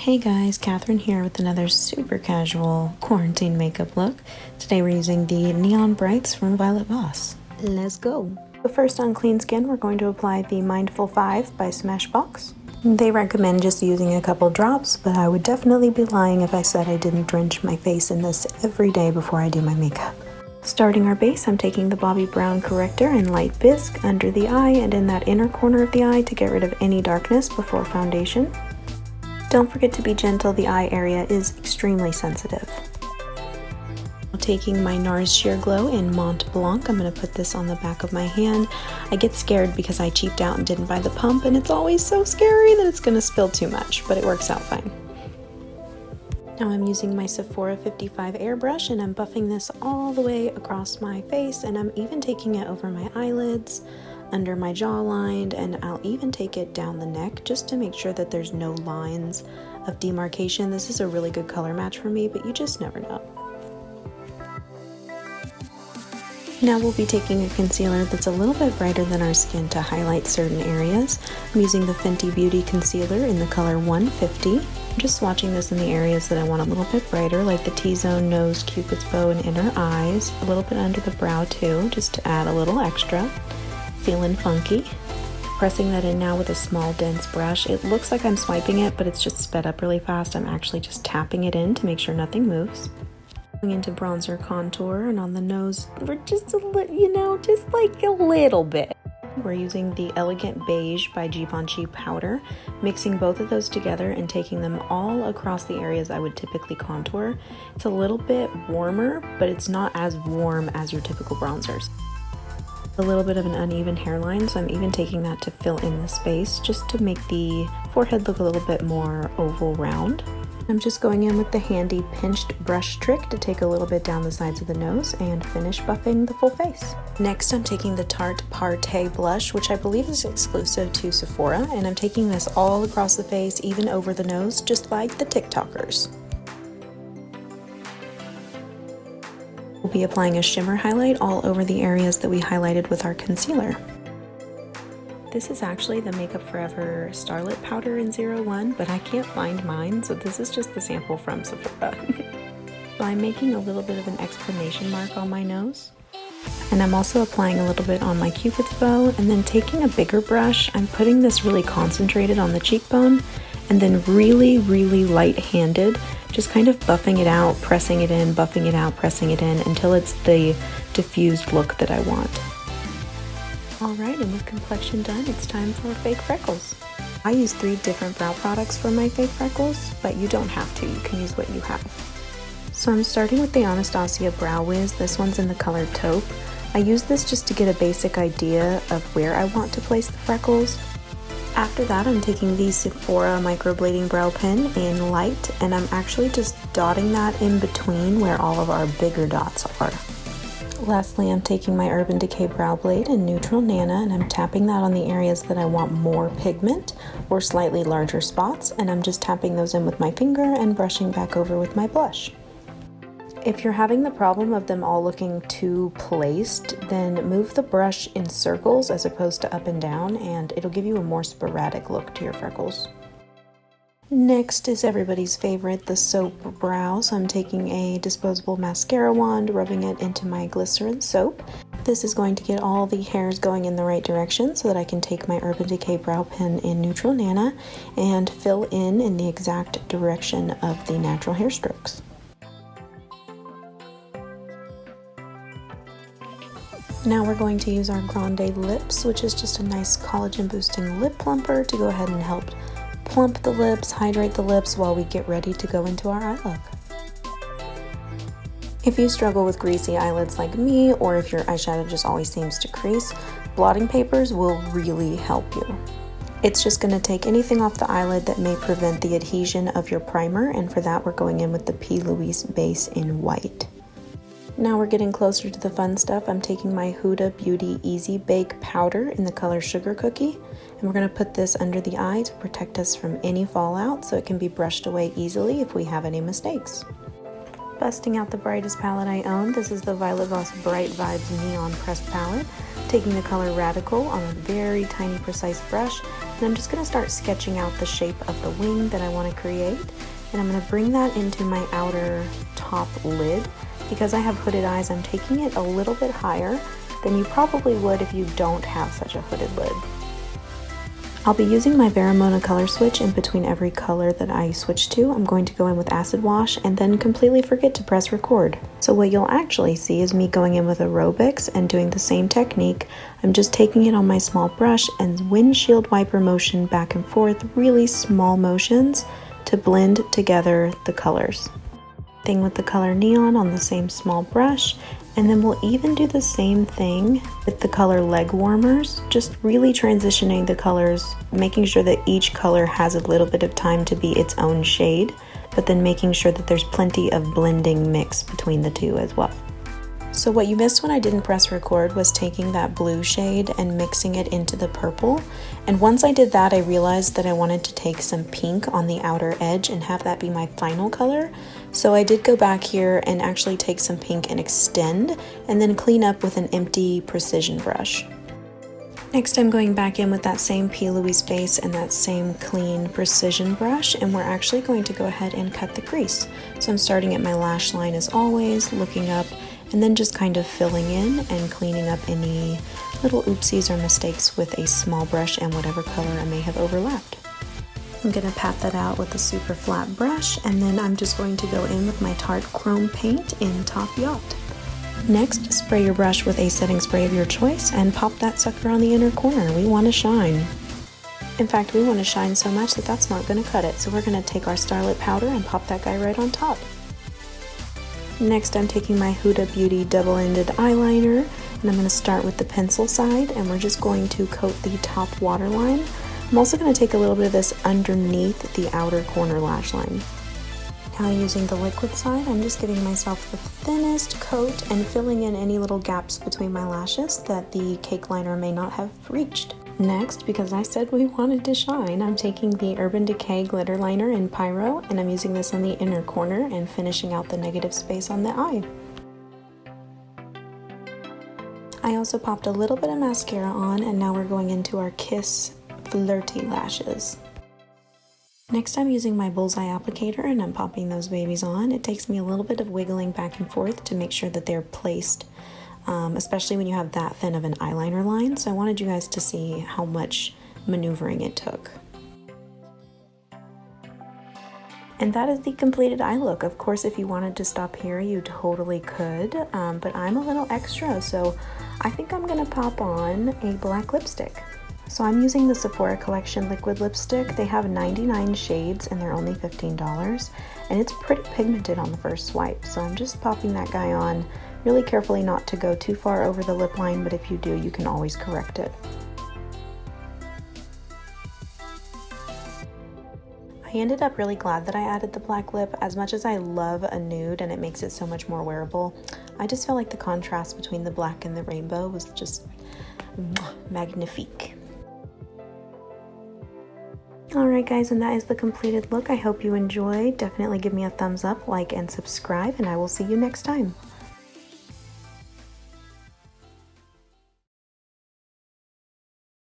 Hey guys, Catherine here with another super casual quarantine makeup look. Today we're using the Neon Brights from Voss. Let's go! So first on clean skin, we're going to apply the Mindful 5 by Smashbox. They recommend just using a couple drops, but I would definitely be lying if I said I didn't drench my face in this every day before I do my makeup. Starting our base, I'm taking the Bobbi Brown corrector in light bisque under the eye and in that inner corner of the eye to get rid of any darkness before foundation. Don't forget to be gentle, the eye area is extremely sensitive. Taking my NARS Sheer Glow in Mont Blanc, I'm going to put this on the back of my hand. I get scared because I cheaped out and didn't buy the pump, and it's always so scary that it's going to spill too much, but it works out fine. Now I'm using my Sephora 55 airbrush and I'm buffing this all the way across my face, and I'm even taking it over my eyelids, under my jawline, and I'll even take it down the neck just to make sure that there's no lines of demarcation. This is a really good color match for me, but you just never know. Now we'll be taking a concealer that's a little bit brighter than our skin to highlight certain areas. I'm using the Fenty Beauty concealer in the color 150. I'm just swatching this in the areas that I want a little bit brighter, like the T-zone, nose, cupid's bow, and inner eyes. A little bit under the brow too, just to add a little extra. Feeling funky. Pressing that in now with a small dense brush. It looks like I'm swiping it, but it's just sped up really fast. I'm actually just tapping it in to make sure nothing moves. Going into bronzer contour, and on the nose, we're just a little, just like a little bit. We're using the Elegant Beige by Givenchy powder, mixing both of those together and taking them all across the areas I would typically contour. It's a little bit warmer, but it's not as warm as your typical bronzers. A little bit of an uneven hairline, so I'm even taking that to fill in the space just to make the forehead look a little bit more oval round. I'm just going in with the handy pinched brush trick to take a little bit down the sides of the nose and finish buffing the full face. Next, I'm taking the Tarte Partey blush, which I believe is exclusive to Sephora, and I'm taking this all across the face, even over the nose, just like the TikTokers. We'll be applying a shimmer highlight all over the areas that we highlighted with our concealer. This is actually the Makeup Forever Starlit Powder in 01, but I can't find mine, so this is just the sample from Sephora. So I'm making a little bit of an exclamation mark on my nose. And I'm also applying a little bit on my cupid's bow, and then taking a bigger brush, I'm putting this really concentrated on the cheekbone, and then really, really light-handed, just kind of buffing it out, pressing it in, buffing it out, pressing it in, until it's the diffused look that I want. Alright, and with complexion done, it's time for fake freckles. I use 3 different brow products for my fake freckles, but you don't have to, you can use what you have. So I'm starting with the Anastasia Brow Wiz. This one's in the color Taupe. I use this just to get a basic idea of where I want to place the freckles. After that, I'm taking the Sephora microblading brow pen in light, and I'm actually just dotting that in between where all of our bigger dots are. Lastly, I'm taking my Urban Decay brow blade in Neutral Nana, and I'm tapping that on the areas that I want more pigment or slightly larger spots, and I'm just tapping those in with my finger and brushing back over with my blush. If you're having the problem of them all looking too placed, then move the brush in circles as opposed to up and down, and it'll give you a more sporadic look to your freckles. Next is everybody's favorite, the soap brow. So I'm taking a disposable mascara wand, rubbing it into my glycerin soap. This is going to get all the hairs going in the right direction so that I can take my Urban Decay brow pen in Neutral Nana and fill in the exact direction of the natural hair strokes. Now we're going to use our Grande Lips, which is just a nice collagen boosting lip plumper to go ahead and help plump the lips, hydrate the lips while we get ready to go into our eye look. If you struggle with greasy eyelids like me, or if your eyeshadow just always seems to crease, blotting papers will really help you. It's just going to take anything off the eyelid that may prevent the adhesion of your primer, and for that we're going in with the P. Louise base in white. Now we're getting closer to the fun stuff. I'm taking my Huda Beauty Easy Bake powder in the color Sugar Cookie, and we're going to put this under the eye to protect us from any fallout so it can be brushed away easily if we have any mistakes. Busting out the brightest palette I own, this is the Voss Bright Vibes Neon Pressed Palette. taking the color Radical on a very tiny precise brush, and I'm just going to start sketching out the shape of the wing that I want to create. And I'm going to bring that into my outer top lid. Because I have hooded eyes, I'm taking it a little bit higher than you probably would if you don't have such a hooded lid. I'll be using my Veramona color switch in between every color that I switch to. I'm going to go in with acid wash and then completely forget to press record. So what you'll actually see is me going in with aerobics and doing the same technique. I'm just taking it on my small brush and windshield wiper motion back and forth, really small motions to blend together the colors. Thing with the color Neon on the same small brush, and then we'll even do the same thing with the color Leg Warmers, just really transitioning the colors, making sure that each color has a little bit of time to be its own shade, but then making sure that there's plenty of blending mix between the two as well. So what you missed when I didn't press record was taking that blue shade and mixing it into the purple. And once I did that, I realized that I wanted to take some pink on the outer edge and have that be my final color. So I did go back here and actually take some pink and extend, and then clean up with an empty precision brush. Next, I'm going back in with that same P. Louise base and that same clean precision brush, and we're actually going to go ahead and cut the crease. So I'm starting at my lash line as always, looking up, and then just kind of filling in and cleaning up any little oopsies or mistakes with a small brush and whatever color I may have overlapped. I'm going to pat that out with a super flat brush, and then I'm just going to go in with my Tarte Chrome paint in Top Yacht. Next, spray your brush with a setting spray of your choice and pop that sucker on the inner corner. We want to shine. In fact, we want to shine so much that that's not going to cut it, so we're going to take our Starlit powder and pop that guy right on top. Next, I'm taking my Huda Beauty double-ended eyeliner, and I'm going to start with the pencil side, and we're just going to coat the top waterline. I'm also going to take a little bit of this underneath the outer corner lash line. Now using the liquid side, I'm just giving myself the thinnest coat and filling in any little gaps between my lashes that the cake liner may not have reached. Next, because I said we wanted to shine, I'm taking the Urban Decay glitter liner in Pyro, and I'm using this on the inner corner and finishing out the negative space on the eye. I also popped a little bit of mascara on, and now we're going into our Kiss Flirty lashes. Next, I'm using my bullseye applicator and I'm popping those babies on. It takes me a little bit of wiggling back and forth to make sure that they're placed, especially when you have that thin of an eyeliner line. So I wanted you guys to see how much maneuvering it took. And that is the completed eye look. Of course, if you wanted to stop here, you totally could, but I'm a little extra, so I think I'm gonna pop on a black lipstick. So I'm using the Sephora Collection liquid lipstick. They have 99 shades and they're only $15, and it's pretty pigmented on the first swipe. So I'm just popping that guy on really carefully, not to go too far over the lip line, but if you do, you can always correct it. I ended up really glad that I added the black lip. As much as I love a nude and it makes it so much more wearable, I just felt like the contrast between the black and the rainbow was just magnifique. Alright guys, and that is the completed look. I hope you enjoyed. Definitely give me a thumbs up, like, and subscribe, and I will see you next time.